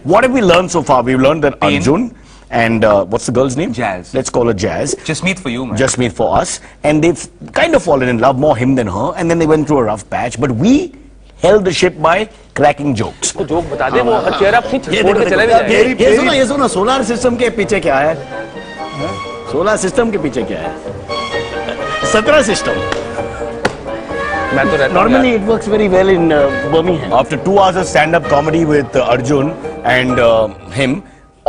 What have we learned so far? We've learned that Arjun and what's the girl's name? Jazz. Let's call her Jazz. Just meet for you, man. Just meet for us. And they've kind of fallen in love, more him than her. And then they went through a rough patch. But we held the ship by cracking jokes. Joke बता दे वो चेहरा अपनी छोड़ के चला भी जाएगा। ये सुनो सोलर सिस्टम के पीछे क्या है? सोलर सिस्टम के पीछे क्या है? 17 system. Normally it works very well in Birmingham. After 2 hours of stand-up comedy with Arjun and him,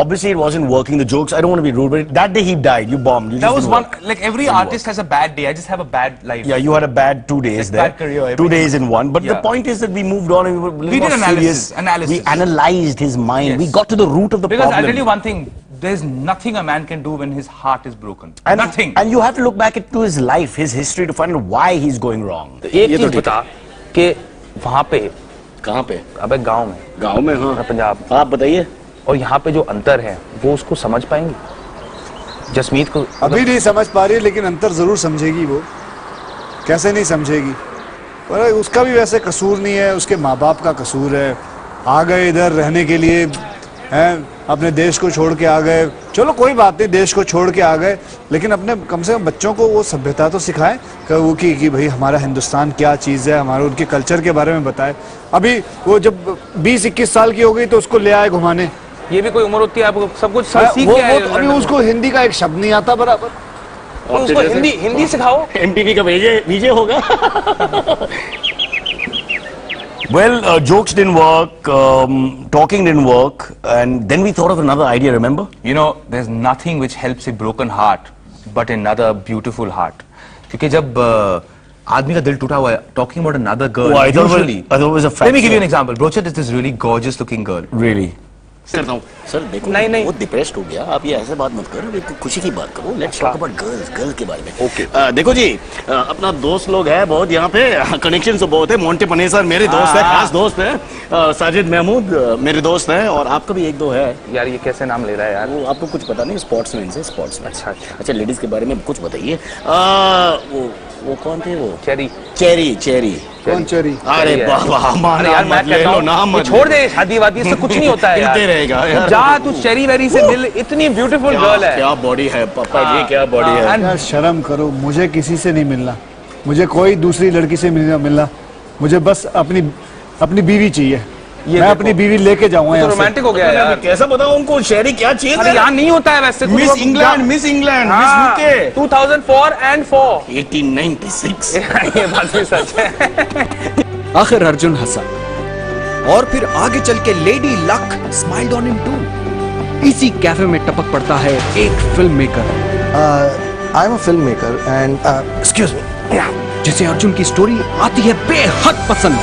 obviously it wasn't working. The jokes, I don't want to be rude, but that day he died. You bombed. That was one. Like every artist has a bad day. I just have a bad life. Yeah, you had a bad 2 days there. Bad career. 2 days in one. But the point is that we moved on and we were a little more serious. We analyzed his mind. Yes. We got to the root of the problem. Because I'll tell you one thing. There's nothing a man can do when his heart is broken. Nothing. And you have to look back into his life, his history to find out why he's going wrong. एक चीज बता कि वहाँ पे कहाँ पे? अबे गांव में। गांव में हाँ। पंजाब। आप बताइए। और यहाँ पे जो अंतर है वो उसको समझ पाएंगे? जसमीत को अभी नहीं समझ पा रही है, लेकिन अंतर जरूर समझेगी वो। कैसे नहीं समझेगी? पर उसका भी वैसे कसूर नहीं है, उसके माँ बाप का कसूर है। आ गए इधर रहने के लिए, हैं अपने देश को छोड़ के आ गए। चलो कोई बात नहीं, देश को छोड़ के आ गए, लेकिन अपने कम से कम बच्चों को वो सभ्यता तो सिखाएं कि भाई हमारा हिंदुस्तान क्या चीज़ है, हमारे उनके कल्चर के बारे में बताएं। अभी वो जब 20-21 साल की हो गई तो उसको ले आए घुमाने। ये भी कोई उम्र होती है, आपको सब कुछ सीख वो के आए। अभी उसको हिंदी का एक शब्द नहीं आता बराबर। उसको हिंदी सिखाओ। MTV का VJ होगा। Well, jokes didn't work, talking didn't work, and then we thought of another idea, remember? You know, there's nothing which helps a broken heart but another beautiful heart. क्योंकि जब आदमी का दिल टूटा हुआ है, talking about another girl, I thought it was a fact. Let me give you an example. Brocha is this really gorgeous looking girl. Really? करता हूँ सर देखो नहीं वो डिप्रेस्ड हो गया, आप ये ऐसे बात मत करो, एक खुशी की बात करो। लेट्स टॉक अबाउट गर्ल्स के बारे में। ओके देखो जी, अपना दोस्त लोग है बहुत यहाँ पे, कनेक्शन तो बहुत है। मोंटे पनेसर मेरे दोस्त है, खास दोस्त है। साजिद महमूद मेरे दोस्त है, और आपका भी एक दो है। यार ये कैसे नाम ले रहा है यार? वो आपको कुछ पता नहीं, स्पोर्ट्समैन से स्पोर्ट्समैन। अच्छा लेडीज के बारे में कुछ बताइए। वो कौन थे वो? चेरी कौन चेरी? अरे बाबा हमारा यार मत ले लो नाम मत छोड़ दे, शादी वादी से कुछ नहीं होता है यार। रहेगा यार। जा तू चेरी वेरी से मिल, इतनी ब्यूटीफुल गर्ल है। क्या बॉडी है पापा जी, क्या बॉडी है यार। शर्म करो, मुझे किसी से नहीं मिलना, मुझे कोई दूसरी लड़की से मिलना, मुझे बस अपनी बीवी चाहिए। मैं अपनी बीवी लेके जाऊंगा। तो रोमांटिक हो गया यार। कैसा बताऊं उनको शेरी क्या चीज है? यहाँ नहीं होता है वैसे। Miss England, miss UK 2004 and 4 1896। ये बात भी सच है। आखिर अर्जुन हंसा और फिर आगे चल के lady luck smiled on him too. इसी कैफे में टपक पड़ता है एक film maker. I am a film maker and excuse me, जिसे अर्जुन की स्टोरी आती है बेहद पसंद।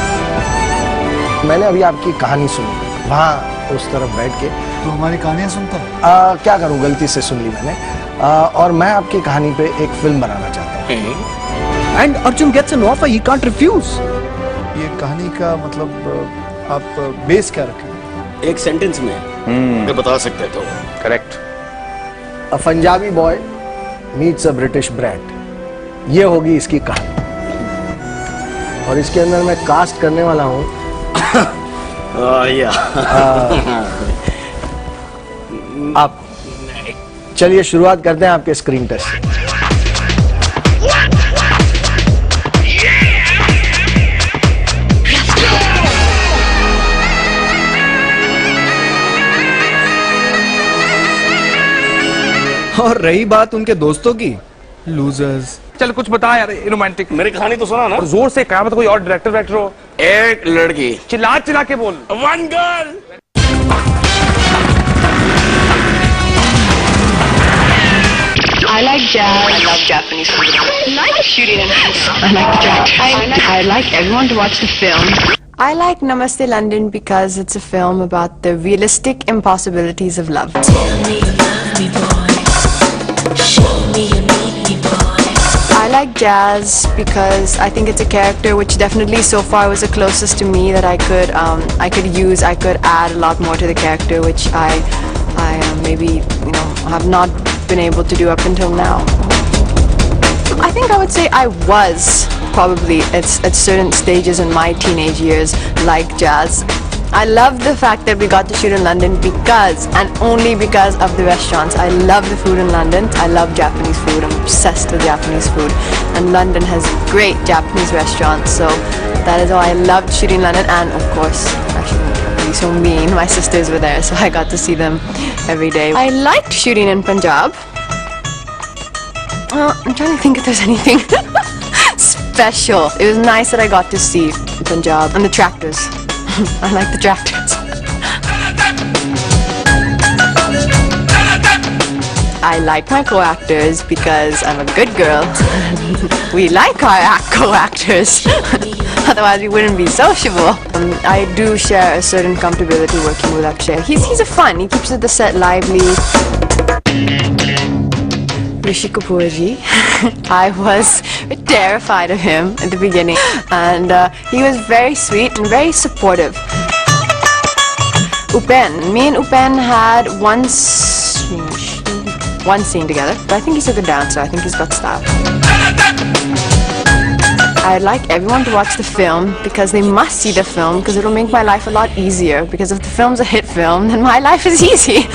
मैंने अभी आपकी कहानी सुनी वहाँ उस तरफ बैठ के। तो हमारी कहानियां सुनता? क्या करूँ, गलती से सुन ली मैंने। और मैं आपकी कहानी पे एक फिल्म बनाना चाहता हूँ। And Arjun gets an offer he can't refuse. ये कहानी का मतलब आप बेस क्या रखें? एक सेंटेंस में अगर बता सकते तो। Correct. A Punjabi boy meets a British brat, ये होगी इसकी कहानी। और इसके अंदर मैं कास्ट करने वाला हूँ आप चलिए शुरुआत करते हैं आपके स्क्रीन टेस्ट से। और रही बात उनके दोस्तों की, लूजर्स। चल कुछ बता यार रोमांटिक। मेरी कहानी तो सुना ना। और जोर से कहा, कोई और डायरेक्टर हो। एक लड़की चिल्ला के बोल। One girl. I like jazz. I love Japanese food. I like shooting and I like the director. I like everyone to watch the film. I like Namastey London because it's a film about the realistic impossibilities of love. Tell me you love me, boy. Show me you need me, boy. I like jazz because I think it's a character which definitely so far was the closest to me that I could use. I could add a lot more to the character, which I maybe have not been able to do up until now. I think I would say I was probably at certain stages in my teenage years like jazz. I love the fact that we got to shoot in London because, and only because of the restaurants. I love the food in London. I love Japanese food. I'm obsessed with Japanese food. And London has great Japanese restaurants, so that is why I loved shooting in London. And of course, I shouldn't be so mean, my sisters were there, so I got to see them every day. I liked shooting in Punjab. I'm trying to think if there's anything special. It was nice that I got to see Punjab and the tractors. I like the tractors. I like my co-actors because I'm a good girl. We like our co-actors. Otherwise we wouldn't be sociable. I do share a certain comfortability working with Akshay. He's a fun. He keeps the set lively. Rishi Kapoor ji. I was terrified of him at the beginning, and he was very sweet and very supportive. Upen. Me and Upen had one scene together, but I think he's a good dancer. I think he's got style. I'd like everyone to watch the film because they must see the film because it'll make my life a lot easier, because if the film's a hit film, then my life is easy.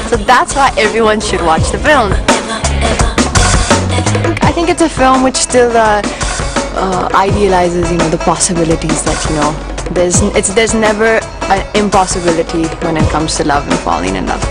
So that's why everyone should watch the film. I think it's a film which still idealizes, the possibilities that, there's never an impossibility when it comes to love and falling in love.